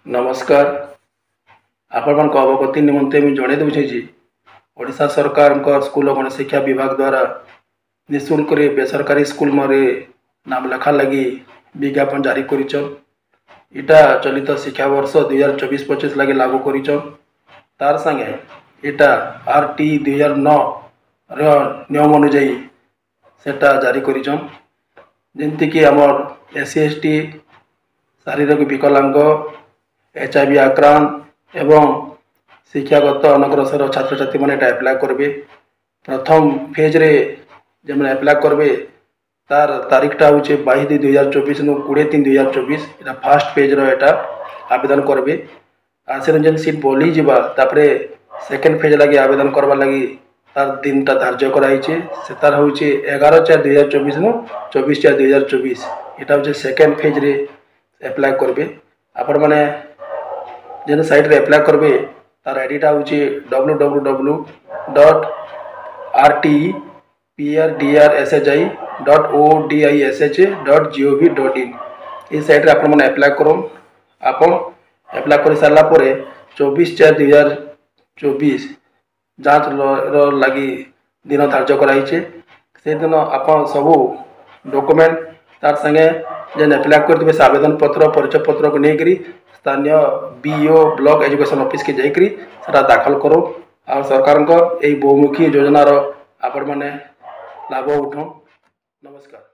नमस्कार। आपण अवगति निमंते मुझे जन दूसरी जी ओडिशा सरकार स्कूल और गणशिक्षा विभाग द्वारा निःशुल्क बेसरकारी स्कूल में नाम लेखा लगी विज्ञापन जारी करिछन। इटा चलित शिक्षा वर्ष 2024-25 लगे लागू करिछन। तार संगे इटा RT 2009 नियम अनुजाई सेटा जारी करिछन। जेमती कि आमर SC ST शारीरिक विकलांग HIV आक्रांत एवं शिक्षागत अनग्रसर छात्र छात्री मैंने एप्लाय करेंगे। प्रथम फेज रे जब एप्लाय करेंगे तार तारीखटा हूँ 22/2/2024 नु 20/3/2024 इटा फास्ट पेज रो एटा आवेदन करेंगे। आसे जेन सीट बोली जीवा तापरे सेकेंड फेज लगी आवेदन करवा लगी तार दिन ता धार्य कराई से तार हूँ 11/4/2024 नु 24/4/2024 इटा हूँ सेकेंड फेज रे एप्लाय करेंगे। आपण माने जेन साइट रे एप्लाय करबे तार आईडीटा हूँ www.rtprdrshi.odish.gov.in ये साइट रे आपण माने एप्लाय करो। आपण एप्लाय कर सारा पर 24/4/2024 जांच लगी दिन धार्य कराई से दिन आपण सबू डॉक्यूमेंट तार संगे जेन एप्लाय करते से आवेदन पत्र परिचय पत्र को लेकर स्थानीय BO ब्लॉक एजुकेशन ऑफिस के जाकरी सेटा दाखल करो। आ सरकार को यही बहुमुखी योजनार आपण माने लाभ उठाओ। नमस्कार।